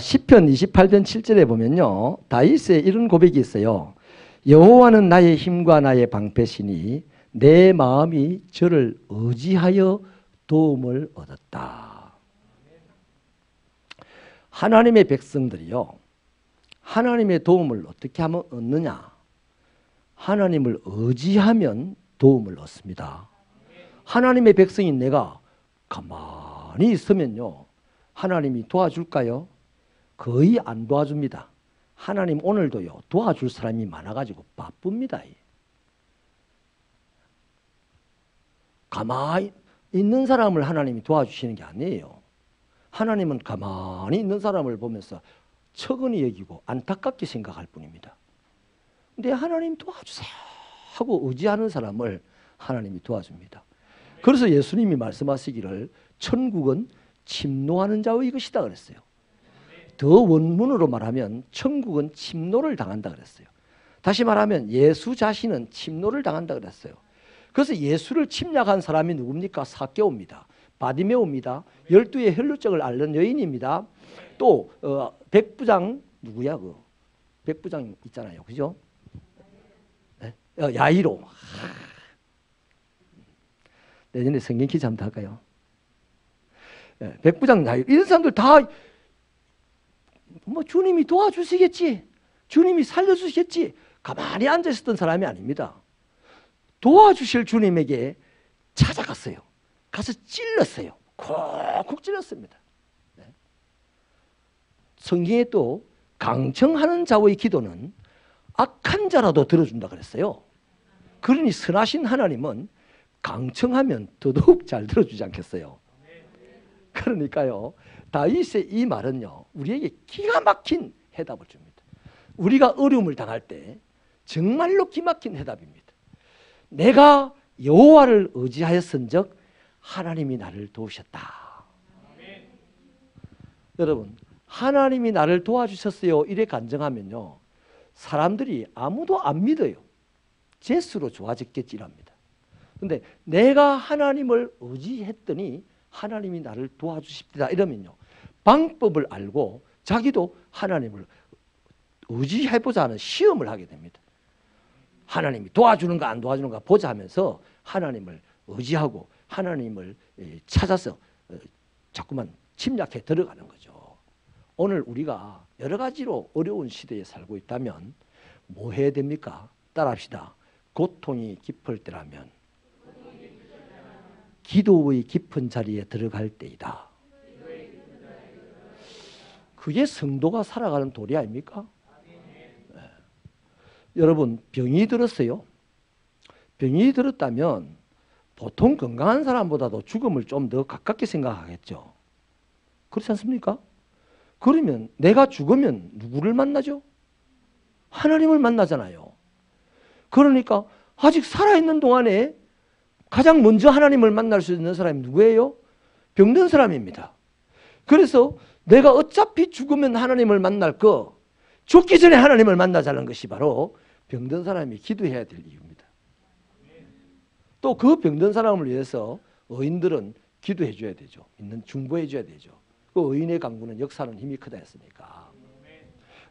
시편 28편 7절에 보면요, 다윗의 이런 고백이 있어요. 여호와는 나의 힘과 나의 방패시니 내 마음이 저를 의지하여 도움을 얻었다. 하나님의 백성들이요, 하나님의 도움을 어떻게 하면 얻느냐? 하나님을 의지하면 도움을 얻습니다. 하나님의 백성인 내가 가만히 있으면요, 하나님이 도와줄까요? 거의 안 도와줍니다. 하나님 오늘도요, 도와줄 사람이 많아가지고 바쁩니다. 가만히 있는 사람을 하나님이 도와주시는 게 아니에요. 하나님은 가만히 있는 사람을 보면서 척은히 여기고 안타깝게 생각할 뿐입니다. 근데 하나님 도와주세요 하고 의지하는 사람을 하나님이 도와줍니다. 그래서 예수님이 말씀하시기를 천국은 침노하는 자의 것이다 그랬어요. 더 원문으로 말하면 천국은 침노를 당한다 그랬어요. 다시 말하면 예수 자신은 침노를 당한다 그랬어요. 그래서 예수를 침략한 사람이 누굽니까? 삭개오입니다. 바디메오입니다. 12의 혈루증을 앓는 여인입니다. 또 백부장 누구야? 그 백부장 있잖아요, 그죠? 네? 야이로. 내년에 성경 퀴즈 한번 할까요? 네, 백부장 야이로. 이런 사람들 다 뭐 주님이 도와주시겠지, 주님이 살려주시겠지, 가만히 앉아 있었던 사람이 아닙니다. 도와주실 주님에게 찾아갔어요. 가서 찔렀어요. 콕콕 찔렀습니다. 네. 성경에 또 강청하는 자의 기도는 악한 자라도 들어준다 그랬어요. 그러니 선하신 하나님은 강청하면 더더욱 잘 들어주지 않겠어요. 그러니까요, 다윗의 이 말은요, 우리에게 기가 막힌 해답을 줍니다. 우리가 어려움을 당할 때 정말로 기막힌 해답입니다. 내가 여호와를 의지하였은즉 하나님이 나를 도우셨다. 여러분, 하나님이 나를 도와주셨어요 이래 간증하면요, 사람들이 아무도 안 믿어요. 제 수로 좋아졌겠지랍니다. 그런데 내가 하나님을 의지했더니 하나님이 나를 도와주십니다 이러면요, 방법을 알고 자기도 하나님을 의지해보자 하는 시험을 하게 됩니다. 하나님이 도와주는가 안 도와주는가 보자 하면서 하나님을 의지하고 하나님을 찾아서 자꾸만 침략해 들어가는 거죠. 오늘 우리가 여러 가지로 어려운 시대에 살고 있다면 뭐 해야 됩니까? 따라합시다. 고통이 깊을 때라면 기도의 깊은 자리에 들어갈 때이다. 그게 성도가 살아가는 도리 아닙니까? 네. 여러분, 병이 들었어요. 병이 들었다면 보통 건강한 사람보다도 죽음을 좀 더 가깝게 생각하겠죠. 그렇지 않습니까? 그러면 내가 죽으면 누구를 만나죠? 하나님을 만나잖아요. 그러니까 아직 살아있는 동안에 가장 먼저 하나님을 만날 수 있는 사람이 누구예요? 병든 사람입니다. 그래서 내가 어차피 죽으면 하나님을 만날 거, 죽기 전에 하나님을 만나자는 것이 바로 병든 사람이 기도해야 될 이유입니다. 또 그 병든 사람을 위해서 의인들은 기도해 줘야 되죠. 있는 중보해 줘야 되죠. 그 의인의 강구는 역사는 힘이 크다 했으니까.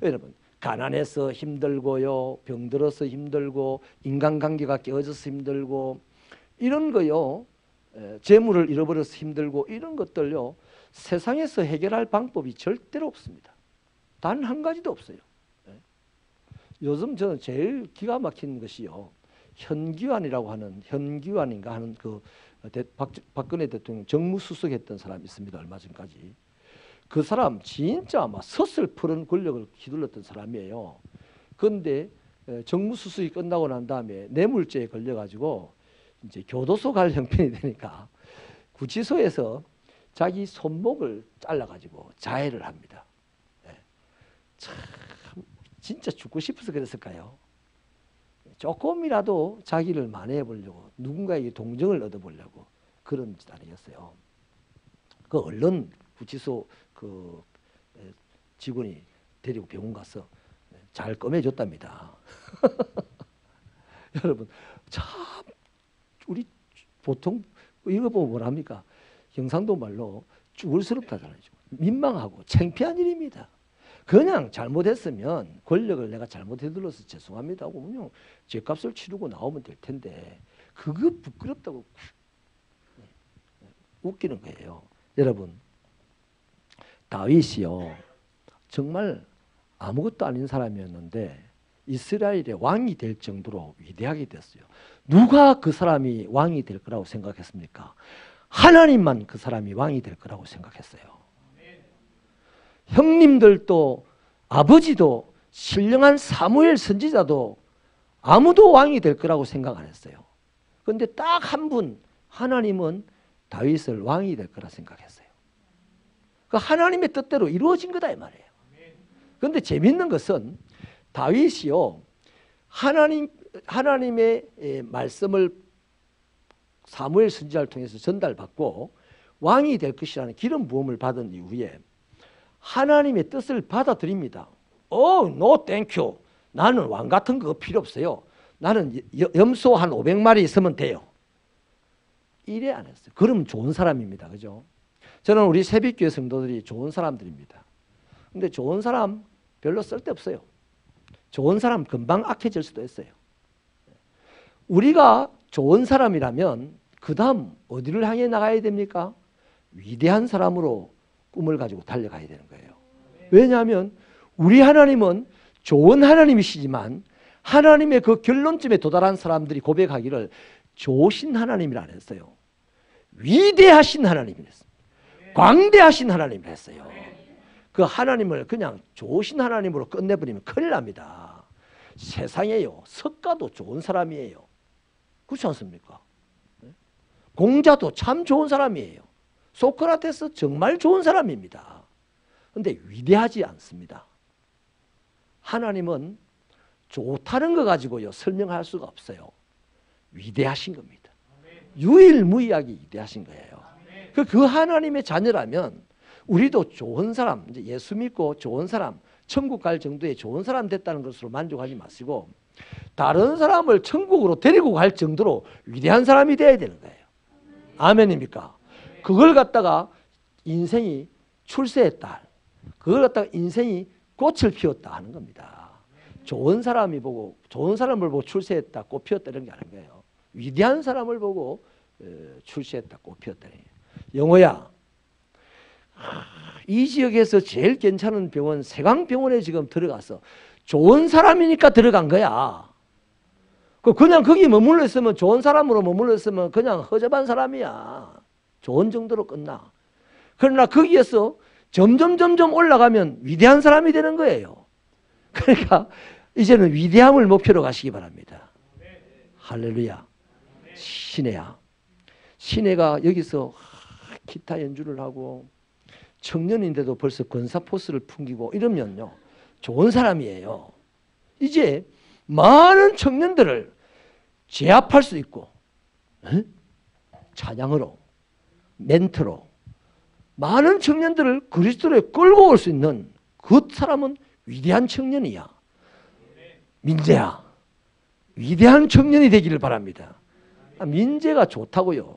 여러분, 가난해서 힘들고요, 병들어서 힘들고, 인간관계가 깨어져서 힘들고, 이런 거요, 재물을 잃어버려서 힘들고, 이런 것들요, 세상에서 해결할 방법이 절대로 없습니다. 단 한 가지도 없어요. 요즘 저는 제일 기가 막힌 것이요, 현기환이라고 하는, 현기환인가 하는 그 박근혜 대통령 정무수석했던 사람이 있습니다. 얼마 전까지. 그 사람 진짜 막 서슬푸른 권력을 휘둘렀던 사람이에요. 그런데 정무수석이 끝나고 난 다음에 뇌물죄에 걸려가지고 이제 교도소 갈 형편이 되니까 구치소에서 자기 손목을 잘라가지고 자해를 합니다. 네. 참 진짜 죽고 싶어서 그랬을까요? 조금이라도 자기를 만회해 보려고, 누군가에게 동정을 얻어보려고 그런 짓 아니었어요. 그 얼른 구치소 그 직원이 데리고 병원 가서 잘 꺼매줬답니다. 여러분, 참 우리 보통 이거 보면 뭐랍니까? 경상도 말로 쭈글스럽다잖아요. 민망하고 창피한 일입니다. 그냥 잘못했으면 권력을 내가 잘못해들어서 죄송합니다 하고 그냥 죄값을 치르고 나오면 될 텐데 그거 부끄럽다고 웃기는 거예요. 여러분, 다윗이요 정말 아무것도 아닌 사람이었는데 이스라엘의 왕이 될 정도로 위대하게 됐어요. 누가 그 사람이 왕이 될 거라고 생각했습니까? 하나님만 그 사람이 왕이 될 거라고 생각했어요. 형님들도 아버지도 신령한 사무엘 선지자도 아무도 왕이 될 거라고 생각 안 했어요. 그런데 딱 한 분 하나님은 다윗을 왕이 될 거라 생각했어요. 그 하나님의 뜻대로 이루어진 거다 이 말이에요. 그런데 재밌는 것은 다윗이요 하나님의 말씀을 사무엘 선지자를 통해서 전달받고 왕이 될 것이라는 기름 부음을 받은 이후에 하나님의 뜻을 받아들입니다. no thank you. 나는 왕 같은 거 필요 없어요. 나는 염소 한 500마리 있으면 돼요. 이래 안 했어요. 그럼 좋은 사람입니다. 그죠? 저는 우리 새벽교회 성도들이 좋은 사람들입니다. 근데 좋은 사람 별로 쓸데없어요. 좋은 사람 금방 악해질 수도 있어요. 우리가 좋은 사람이라면 그 다음 어디를 향해 나가야 됩니까? 위대한 사람으로 꿈을 가지고 달려가야 되는 거예요. 왜냐하면 우리 하나님은 좋은 하나님이시지만 하나님의 그 결론점에 도달한 사람들이 고백하기를 좋으신 하나님이라 안 했어요. 위대하신 하나님이라 했어요. 광대하신 하나님이라 했어요. 그 하나님을 그냥 좋으신 하나님으로 끝내버리면 큰일 납니다. 세상에요 석가도 좋은 사람이에요. 그렇지 않습니까? 공자도 참 좋은 사람이에요. 소크라테스 정말 좋은 사람입니다. 그런데 위대하지 않습니다. 하나님은 좋다는 거 가지고요 설명할 수가 없어요. 위대하신 겁니다. 유일무이하게 위대하신 거예요. 그 하나님의 자녀라면 우리도 좋은 사람, 이제 예수 믿고 좋은 사람, 천국 갈 정도의 좋은 사람 됐다는 것으로 만족하지 마시고 다른 사람을 천국으로 데리고 갈 정도로 위대한 사람이 되어야 되는 거예요. 아멘입니까? 그걸 갖다가 인생이 출세했다. 그걸 갖다가 인생이 꽃을 피웠다 하는 겁니다. 좋은 사람이 보고 좋은 사람을 보고 출세했다, 꽃 피웠다 이런 게 아닌 거예요. 위대한 사람을 보고 출세했다, 꽃 피웠다. 영호야, 이 지역에서 제일 괜찮은 병원 세강병원에 지금 들어가서 좋은 사람이니까 들어간 거야. 그냥 거기 머물러 있으면 좋은 사람으로 머물러 있으면 그냥 허접한 사람이야. 좋은 정도로 끝나. 그러나 거기에서 점점 올라가면 위대한 사람이 되는 거예요. 그러니까 이제는 위대함을 목표로 가시기 바랍니다. 할렐루야. 시내야. 시내가 여기서 기타 연주를 하고 청년인데도 벌써 권사포스를 풍기고 이러면요 좋은 사람이에요. 이제 많은 청년들을 제압할 수 있고 찬양으로 멘트로 많은 청년들을 그리스도로 끌고 올 수 있는 그 사람은 위대한 청년이야. 민재야, 위대한 청년이 되기를 바랍니다. 민재가 좋다고요.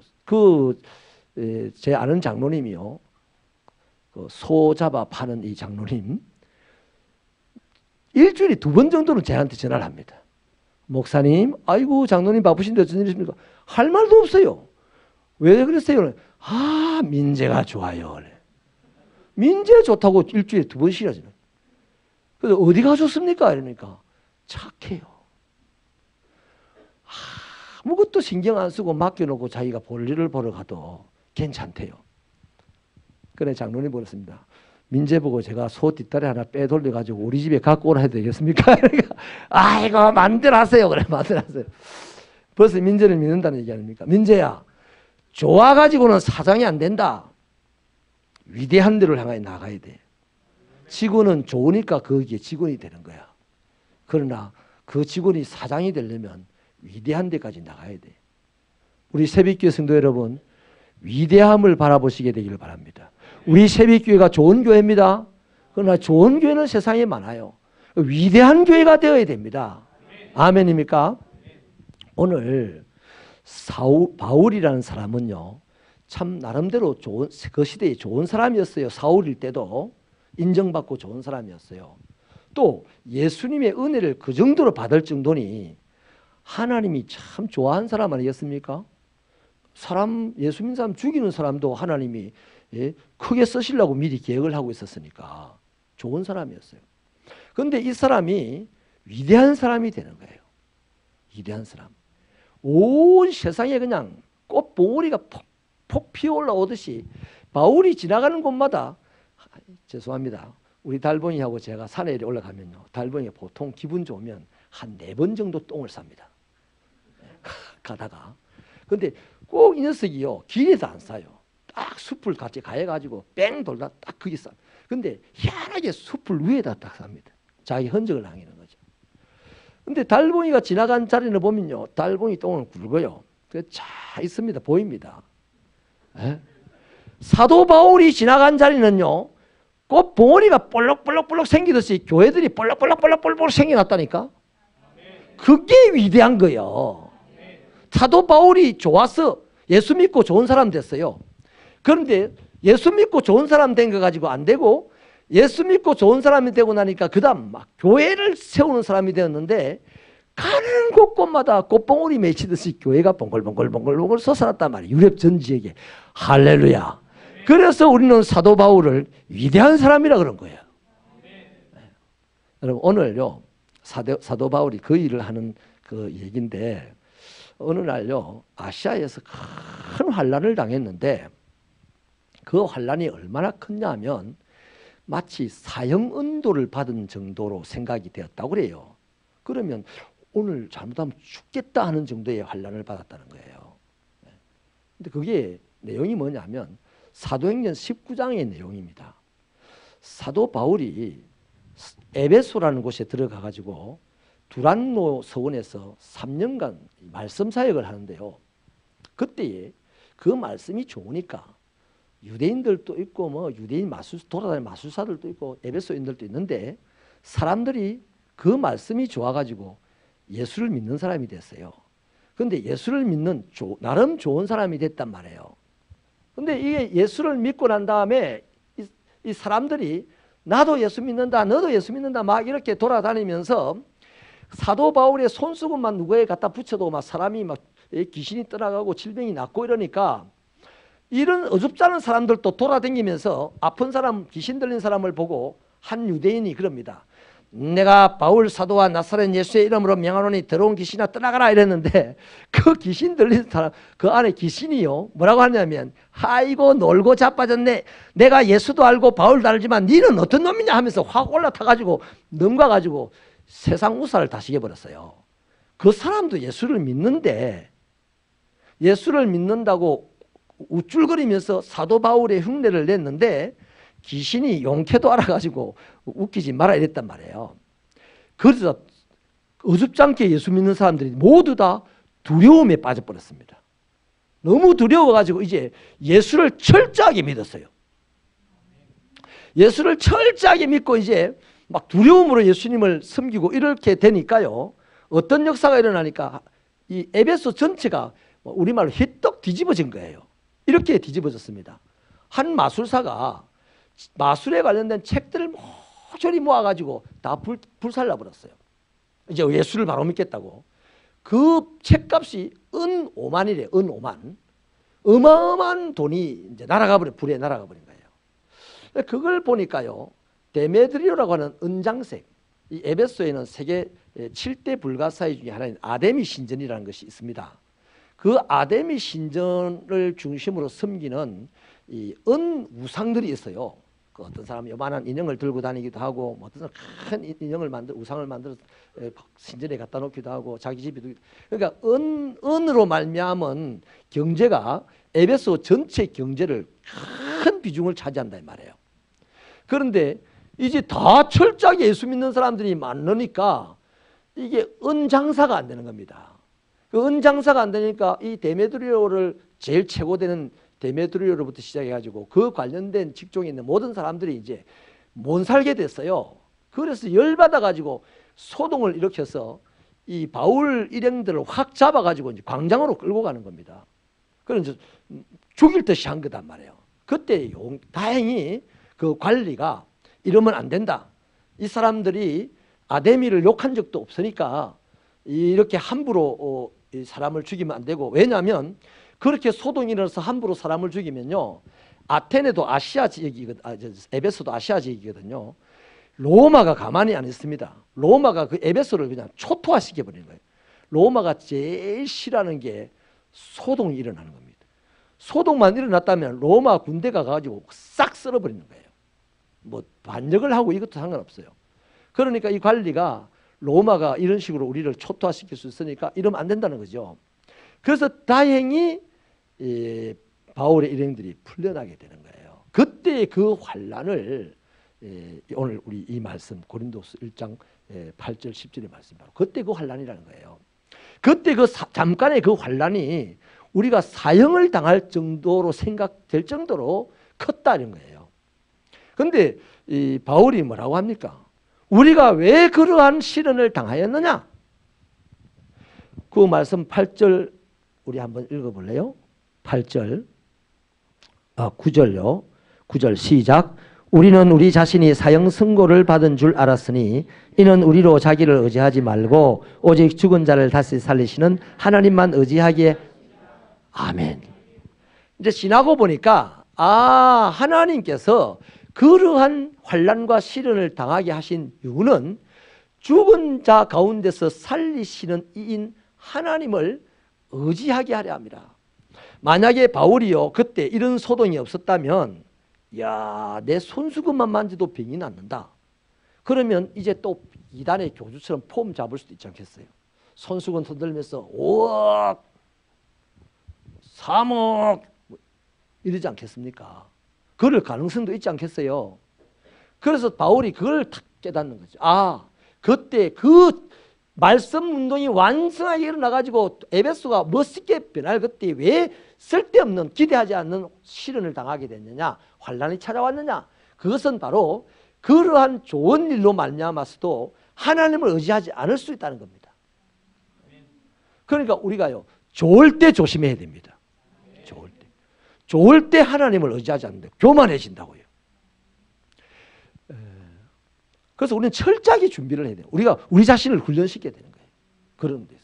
제 아는 장로님이요. 소 잡아 파는 이 장로님 일주일에 2번 정도는 저한테 전화를 합니다. 목사님, 아이고 장로님 바쁘신데 어쩐 일이십니까? 할 말도 없어요. 왜 그랬어요? 민재가 좋아요. 민재 좋다고 일주일에 2번씩이나 전화. 그래서 어디가 좋습니까? 이러니까 착해요. 아무것도 신경 안 쓰고 맡겨놓고 자기가 볼 일을 보러 가도 괜찮대요. 그래 장로님 그랬습니다. 민재 보고 제가 소 뒷다리 하나 빼돌려가지고 우리 집에 갖고 오라 해도 되겠습니까? 그러니까 아이고 만들하세요. 그래 만들하세요. 벌써 민재를 믿는다는 얘기 아닙니까? 민재야 좋아가지고는 사장이 안 된다. 위대한 데를 향해 나가야 돼. 직원은 좋으니까 거기에 직원이 되는 거야. 그러나 그 직원이 사장이 되려면 위대한 데까지 나가야 돼. 우리 새벽교회 성도 여러분 위대함을 바라보시게 되기를 바랍니다. 우리 새벽교회가 좋은 교회입니다. 그러나 좋은 교회는 세상에 많아요. 위대한 교회가 되어야 됩니다. 아멘입니까? 오늘 바울이라는 사람은요 참 나름대로 좋은, 그 시대에 좋은 사람이었어요. 사울일 때도 인정받고 좋은 사람이었어요. 또 예수님의 은혜를 그 정도로 받을 정도니 하나님이 참 좋아한 사람 아니겠습니까? 사람, 예수 믿는 사람 죽이는 사람도 하나님이 크게 쓰시려고 미리 계획을 하고 있었으니까 좋은 사람이었어요. 그런데 이 사람이 위대한 사람이 되는 거예요. 위대한 사람. 온 세상에 그냥 꽃봉오리가 폭 피어 올라오듯이 바울이 지나가는 곳마다, 죄송합니다, 우리 달봉이하고 제가 산에 올라가면요, 달봉이가 보통 기분 좋으면 한 4번 정도 똥을 쌉니다. 가다가. 근데 꼭 이 녀석이요, 길에서 안 싸요. 딱 숲을 같이 가해가지고 뺑 돌다 딱 거기 싸. 근데 희한하게 숲을 위에다 딱 쌉니다. 자기 흔적을 남기는 거죠. 근데 달봉이가 지나간 자리를 보면요, 달봉이 똥은 굵어요. 잘 있습니다. 보입니다. 에? 사도 바울이 지나간 자리는요, 꽃 봉오리가 볼록볼록볼록 생기듯이 교회들이 볼록볼록볼록 생겨났다니까. 그게 위대한 거예요. 사도 바울이 좋아서 예수 믿고 좋은 사람 됐어요. 그런데 예수 믿고 좋은 사람 된 거 가지고 안 되고, 예수 믿고 좋은 사람이 되고 나니까 그 다음 막 교회를 세우는 사람이 되었는데, 가는 곳곳마다 꽃봉오리 맺히듯이 교회가 봉글봉글 솟아났단 말이에요. 유럽 전 지역에. 할렐루야. 그래서 우리는 사도 바울을 위대한 사람이라 그런 거예요. 네. 여러분, 오늘요, 사도 바울이 그 일을 하는 그 얘기인데, 어느 날요, 아시아에서 큰 환란을 당했는데, 그 환란이 얼마나 컸냐 하면 마치 사형 은도를 받은 정도로 생각이 되었다고 그래요. 그러면 오늘 잘못하면 죽겠다 하는 정도의 환란을 받았다는 거예요. 근데 그게 내용이 뭐냐면 사도행전 19장의 내용입니다. 사도 바울이 에베소라는 곳에 들어가 가지고 두란노 서원에서 3년간 말씀 사역을 하는데요. 그때에 그 말씀이 좋으니까 유대인들도 있고 뭐 유대인 돌아다니는 마술사들도 있고 에베소인들도 있는데, 사람들이 그 말씀이 좋아가지고 예수를 믿는 사람이 됐어요. 그런데 예수를 믿는 나름 좋은 사람이 됐단 말이에요. 근데 이게 예수를 믿고 난 다음에 이 사람들이 나도 예수 믿는다, 너도 예수 믿는다 막 이렇게 돌아다니면서 사도 바울의 손수건만 누구에 갖다 붙여도 막 사람이 막 귀신이 떠나가고 질병이 낫고 이러니까, 이런 어줍지 않은 사람들도 돌아다니면서 아픈 사람, 귀신 들린 사람을 보고 한 유대인이 그럽니다. 내가 바울 사도와 나사렛 예수의 이름으로 명하노니 더러운 귀신아 떠나가라 이랬는데, 그 귀신 들린 사람, 그 안에 귀신이요, 뭐라고 하냐면, 아이고 놀고 자빠졌네, 내가 예수도 알고 바울도 알지만 니는 어떤 놈이냐 하면서 확 올라타가지고 넘가가지고 세상 우사를 다시게 버렸어요. 그 사람도 예수를 믿는데, 예수를 믿는다고 우쭐거리면서 사도 바울의 흉내를 냈는데, 귀신이 용케도 알아가지고 웃기지 마라 이랬단 말이에요. 그래서 어줍지 않게 예수 믿는 사람들이 모두 다 두려움에 빠져버렸습니다. 너무 두려워가지고 이제 예수를 철저하게 믿었어요. 예수를 철저하게 믿고 이제 막 두려움으로 예수님을 섬기고 이렇게 되니까요, 어떤 역사가 일어나니까 이 에베소 전체가 우리말로 휘떡 뒤집어진 거예요. 이렇게 뒤집어졌습니다. 한 마술사가 마술에 관련된 책들을 모조리 모아가지고 다 불살라 버렸어요. 이제 예수를 바로 믿겠다고. 그 책값이 은 5만이래. 은 5만. 어마어마한 돈이 이제 날아가 버려, 불에 날아가 버린 거예요. 그걸 보니까요, 데메드리오라고 하는 은장색, 이 에베소에는 세계 7대 불가사의 중에 하나인 아데미 신전이라는 것이 있습니다. 그 아데미 신전을 중심으로 섬기는 이 은 우상들이 있어요. 그 어떤 사람이 요만한 인형을 들고 다니기도 하고, 뭐 어떤 사람 큰 인형을 우상을 만들어서 신전에 갖다 놓기도 하고, 자기 집에도. 그러니까 은으로 말미암은 경제가 에베소 전체 경제를 큰 비중을 차지한다 이 말이에요. 그런데 이제 다 철저하게 예수 믿는 사람들이 많으니까 이게 은장사가 안 되는 겁니다. 그 은장사가 안 되니까 이 데메드리오를 제일 최고되는 데메드리오로부터 시작해가지고 그 관련된 직종에 있는 모든 사람들이 이제 못 살게 됐어요. 그래서 열받아가지고 소동을 일으켜서 이 바울 일행들을 확 잡아가지고 이제 광장으로 끌고 가는 겁니다. 그래서 죽일 듯이 한 거단 말이에요. 그때 다행히 그 관리가 이러면 안 된다. 이 사람들이 아데미를 욕한 적도 없으니까 이렇게 함부로 사람을 죽이면 안 되고, 왜냐하면 그렇게 소동이 일어나서 함부로 사람을 죽이면요, 아테네도 아시아 지역이거든, 에베소도 아시아 지역이거든요. 로마가 가만히 안 있습니다. 로마가 그 에베소를 그냥 초토화시켜 버리는 거예요. 로마가 제일 싫어하는 게 소동이 일어나는 겁니다. 소동만 일어났다면 로마 군대가 가지고 싹 쓸어버리는 거예요. 뭐 반역을 하고 이것도 상관없어요. 그러니까 이 관리가 로마가 이런 식으로 우리를 초토화시킬 수 있으니까 이러면 안 된다는 거죠. 그래서 다행히 바울의 일행들이 풀려나게 되는 거예요. 그때 그 환란을 오늘 우리 이 말씀 고린도서 1장 8절 10절의 말씀, 바로 그때 그 환란이라는 거예요. 그때 그 잠깐의 그 환란이 우리가 사형을 당할 정도로 생각될 정도로 컸다는 거예요. 그런데 이 바울이 뭐라고 합니까? 우리가 왜 그러한 시련을 당하였느냐? 그 말씀 8절 우리 한번 읽어볼래요? 8절 9절요. 9절 시작. 우리는 우리 자신이 사형 선고를 받은 줄 알았으니 이는 우리로 자기를 의지하지 말고 오직 죽은 자를 다시 살리시는 하나님만 의지하기에. 아멘. 이제 지나고 보니까 하나님께서 그러한 환난과 시련을 당하게 하신 이유는 죽은 자 가운데서 살리시는 이인 하나님을 의지하게 하려 합니다. 만약에 바울이요 그때 이런 소동이 없었다면, 야, 내 손수건만 만져도 병이 낫는다. 그러면 이제 또 이단의 교주처럼 폼 잡을 수도 있지 않겠어요? 손수건 흔들면서 5억, 3억 이러지 않겠습니까? 그럴 가능성도 있지 않겠어요? 그래서 바울이 그걸 탁 깨닫는 거죠. 그때 그 말씀 운동이 완성하게 일어나가지고 에베소가 멋있게 변할 그때 왜 쓸데없는 기대하지 않는 시련을 당하게 됐느냐, 환난이 찾아왔느냐? 그것은 바로 그러한 좋은 일로 말미암아서도 하나님을 의지하지 않을 수 있다는 겁니다. 그러니까 우리가요 좋을 때 조심해야 됩니다. 좋을 때 하나님을 의지하지 않는데 교만해진다고요. 그래서 우리는 철저하게 준비를 해야 돼요. 우리가 우리 자신을 훈련시켜야 되는 거예요. 그런 데서.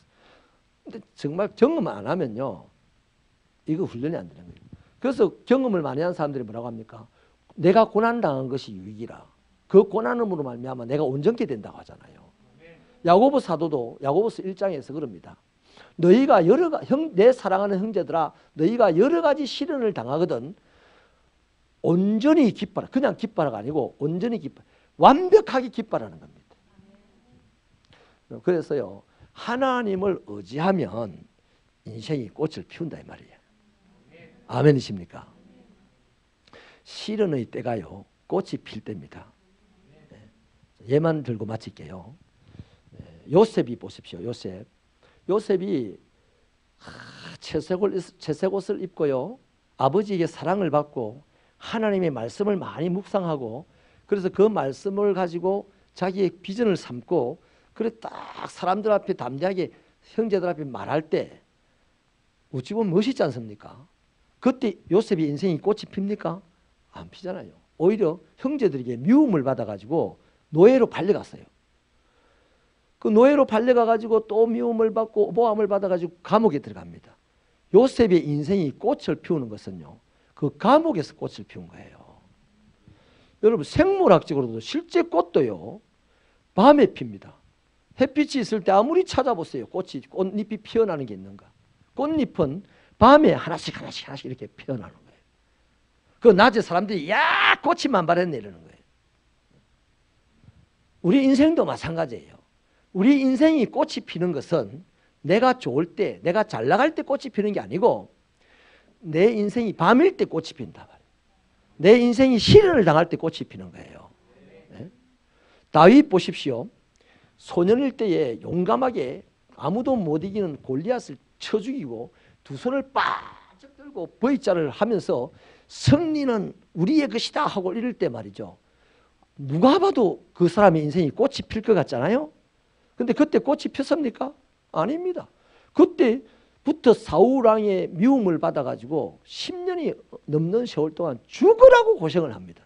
근데 정말 경험 안 하면요 이거 훈련이 안 되는 거예요. 그래서 경험을 많이 한 사람들이 뭐라고 합니까? 내가 고난당한 것이 유익이라. 그 고난음으로 말미암아 내가 온전케 된다고 하잖아요. 야고보 사도도 야고보서 1장에서 그럽니다. 너희가 내 사랑하는 형제들아, 너희가 여러 가지 시련을 당하거든 온전히 기뻐라. 그냥 기뻐라가 아니고 온전히 기뻐, 완벽하게 기뻐라는 겁니다. 그래서요 하나님을 의지하면 인생이 꽃을 피운다 이 말이에요. 아멘이십니까? 시련의 때가요 꽃이 필 때입니다. 얘만 들고 마칠게요. 요셉이 보십시오. 요셉이 채색 옷을 입고요 아버지에게 사랑을 받고 하나님의 말씀을 많이 묵상하고, 그래서 그 말씀을 가지고 자기의 비전을 삼고, 그래 딱 사람들 앞에 담대하게 형제들 앞에 말할 때 어찌 보면 멋있지 않습니까? 그때 요셉의 인생이 꽃이 핍니까? 안 피잖아요. 오히려 형제들에게 미움을 받아가지고 노예로 팔려갔어요. 그 노예로 팔려가가지고 또 미움을 받고 모함을 받아가지고 감옥에 들어갑니다. 요셉의 인생이 꽃을 피우는 것은요 그 감옥에서 꽃을 피운 거예요. 여러분 생물학적으로도 실제 꽃도요 밤에 핍니다. 햇빛이 있을 때 아무리 찾아보세요. 꽃잎이 피어나는 게 있는가? 꽃잎은 밤에 하나씩 이렇게 피어나는 거예요. 그 낮에 사람들이 야 꽃이 만발했네 이러는 거예요. 우리 인생도 마찬가지예요. 우리 인생이 꽃이 피는 것은 내가 좋을 때, 내가 잘 나갈 때 꽃이 피는 게 아니고 내 인생이 밤일 때 꽃이 핀다 말이에요. 내 인생이 시련을 당할 때 꽃이 피는 거예요. 네? 다윗 보십시오. 소년일 때에 용감하게 아무도 못 이기는 골리앗을 쳐 죽이고 두 손을 바짝 들고 V자를 하면서 승리는 우리의 것이다 하고 이럴 때 말이죠. 누가 봐도 그 사람의 인생이 꽃이 필 것 같잖아요. 근데 그때 꽃이 폈습니까? 아닙니다. 그때 사울 왕의 미움을 받아가지고 10년이 넘는 세월 동안 죽으라고 고생을 합니다.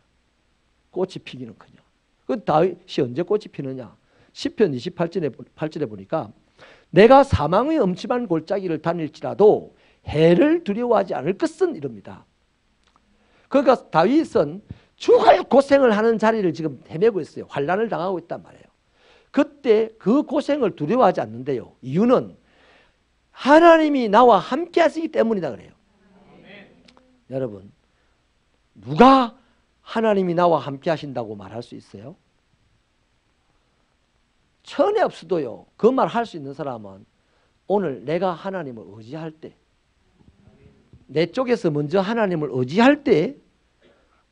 꽃이 피기는커녕. 그 다윗이 언제 꽃이 피느냐? 시편 28절에 보니까 내가 사망의 엄침한 골짜기를 다닐지라도 해를 두려워하지 않을 것은 이럽니다. 그러니까 다윗은 죽을 고생을 하는 자리를 지금 헤매고 있어요. 환난을 당하고 있단 말이에요. 그때 그 고생을 두려워하지 않는데요. 이유는 하나님이 나와 함께 하시기 때문이다 그래요. 여러분, 누가 하나님이 나와 함께 하신다고 말할 수 있어요? 천에 없어도요. 그 말 할 수 있는 사람은 오늘 내가 하나님을 의지할 때, 내 쪽에서 먼저 하나님을 의지할 때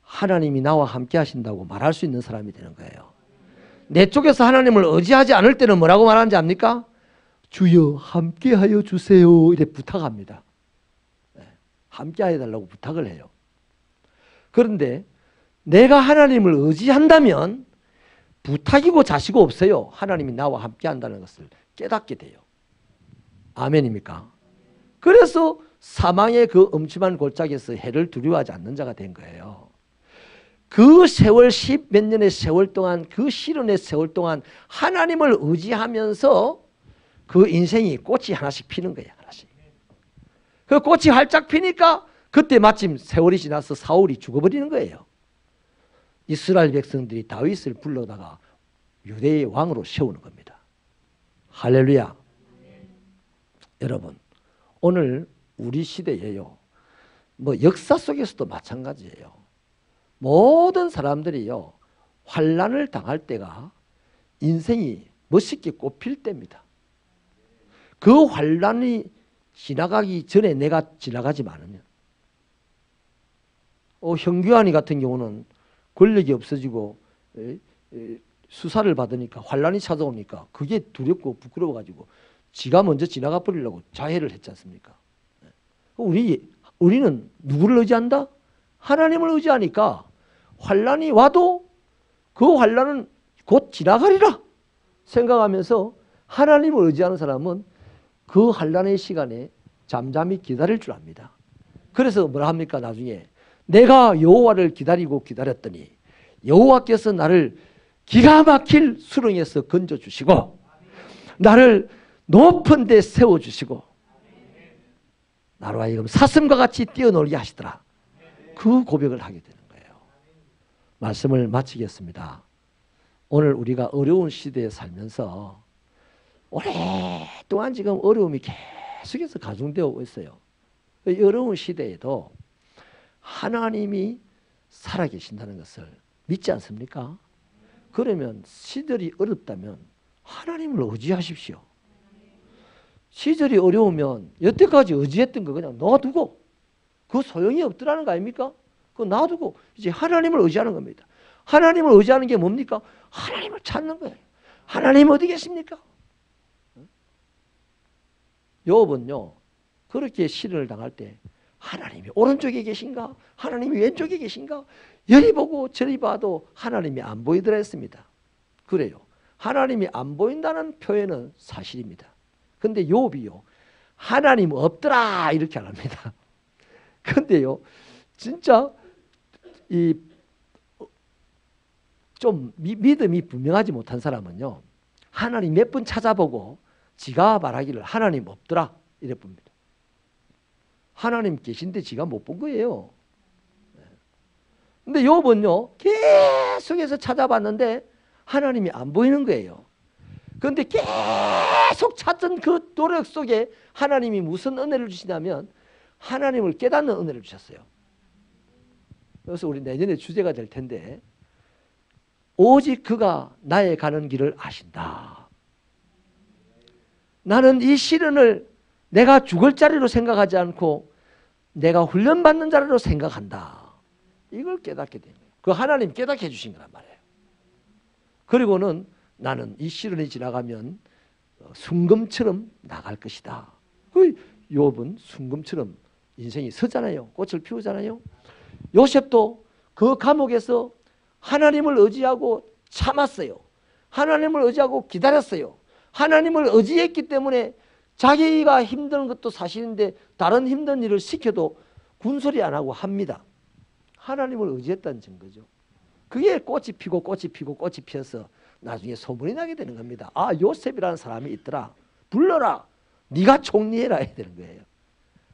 하나님이 나와 함께 하신다고 말할 수 있는 사람이 되는 거예요. 내 쪽에서 하나님을 의지하지 않을 때는 뭐라고 말하는지 압니까? 주여 함께하여 주세요 이렇게 부탁합니다. 함께하여 달라고 부탁을 해요. 그런데 내가 하나님을 의지한다면 부탁이고 자시고 없어요. 하나님이 나와 함께한다는 것을 깨닫게 돼요. 아멘입니까? 그래서 사망의 그 엄침한 골짜기에서 해를 두려워하지 않는 자가 된 거예요. 그 세월 10몇 년의 세월 동안, 그 시련의 세월 동안 하나님을 의지하면서 그 인생이 꽃이 하나씩 피는 거예요. 하나씩. 그 꽃이 활짝 피니까 그때 마침 세월이 지나서 사울이 죽어버리는 거예요. 이스라엘 백성들이 다윗을 불러다가 유대의 왕으로 세우는 겁니다. 할렐루야. 여러분, 오늘 우리 시대에요. 역사 속에서도 마찬가지예요. 모든 사람들이요. 환난을 당할 때가 인생이 멋있게 꽃필 때입니다. 그 환난이 지나가기 전에 내가 지나가지만은 현규환이 같은 경우는 권력이 없어지고 수사를 받으니까 환난이 찾아오니까 그게 두렵고 부끄러워가지고 지가 먼저 지나가 버리려고 자해를 했지 않습니까? 우리는 누구를 의지한다? 하나님을 의지하니까 환난이 와도 그 환난은 곧 지나가리라 생각하면서 하나님을 의지하는 사람은 그 환난의 시간에 잠잠히 기다릴 줄 압니다. 그래서 뭐라 합니까? 나중에 내가 여호와를 기다리고 기다렸더니 여호와께서 나를 기가 막힐 수렁에서 건져주시고 나를 높은 데 세워주시고 나로 하여금 사슴과 같이 뛰어놀게 하시더라. 그 고백을 하게 되는 거예요. 말씀을 마치겠습니다. 오늘 우리가 어려운 시대에 살면서 오랫동안 지금 어려움이 계속해서 가중되어 있어요. 이 어려운 시대에도 하나님이 살아계신다는 것을 믿지 않습니까? 그러면 시절이 어렵다면 하나님을 의지하십시오. 시절이 어려우면 여태까지 의지했던 거 그냥 놔두고 그 소용이 없더라는 거 아닙니까? 그거 놔두고 이제 하나님을 의지하는 겁니다. 하나님을 의지하는 게 뭡니까? 하나님을 찾는 거예요. 하나님 어디 계십니까? 욥은요 그렇게 시련을 당할 때 하나님이 오른쪽에 계신가? 하나님이 왼쪽에 계신가? 여리 보고 저리 봐도 하나님이 안 보이더라 했습니다. 그래요. 하나님이 안 보인다는 표현은 사실입니다. 근데 욥이요 하나님 없더라 이렇게 안 합니다. 근데요 진짜 좀 믿음이 분명하지 못한 사람은요 하나님 몇 번 찾아보고 지가 말하기를 하나님 없더라 이래 봅니다. 하나님 계신데 지가 못 본 거예요. 근데 욥은요 계속해서 찾아봤는데 하나님이 안 보이는 거예요. 그런데 계속 찾던 그 노력 속에 하나님이 무슨 은혜를 주시냐면 하나님을 깨닫는 은혜를 주셨어요. 그래서 우리 내년에 주제가 될 텐데 오직 그가 나의 가는 길을 아신다. 나는 이 시련을 내가 죽을 자리로 생각하지 않고 내가 훈련받는 자리로 생각한다. 이걸 깨닫게 됩니다. 그 하나님 깨닫게 해주신 거란 말이에요. 그리고는 나는 이 시련이 지나가면 순금처럼 나갈 것이다. 그 욥은 순금처럼 인생이 서잖아요. 꽃을 피우잖아요. 요셉도 그 감옥에서 하나님을 의지하고 참았어요. 하나님을 의지하고 기다렸어요. 하나님을 의지했기 때문에 자기가 힘든 것도 사실인데 다른 힘든 일을 시켜도 군소리 안 하고 합니다. 하나님을 의지했다는 증거죠. 그게 꽃이 피고 꽃이 피고 꽃이 피어서 나중에 소문이 나게 되는 겁니다. 아, 요셉이라는 사람이 있더라. 불러라. 네가 총리해라 해야 되는 거예요.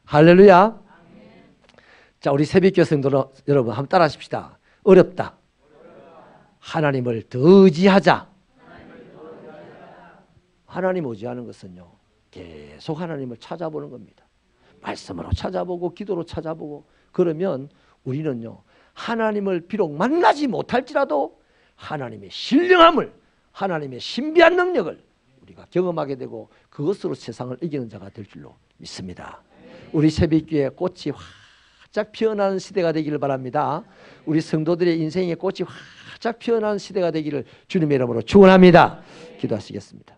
할렐루야. 자, 우리 새벽교회 성도 여러분 한번 따라 하십시다. 어렵다. 하나님을 더 의지하자. 하나님 의지하는 것은요, 계속 하나님을 찾아보는 겁니다. 말씀으로 찾아보고 기도로 찾아보고 그러면 우리는요, 하나님을 비록 만나지 못할지라도 하나님의 신령함을, 하나님의 신비한 능력을 우리가 경험하게 되고 그것으로 세상을 이기는 자가 될 줄로 믿습니다. 우리 새벽교회 꽃이 활짝 피어나는 시대가 되기를 바랍니다. 우리 성도들의 인생의 꽃이 활짝 피어나는 시대가 되기를 주님의 이름으로 축원합니다. 기도하시겠습니다.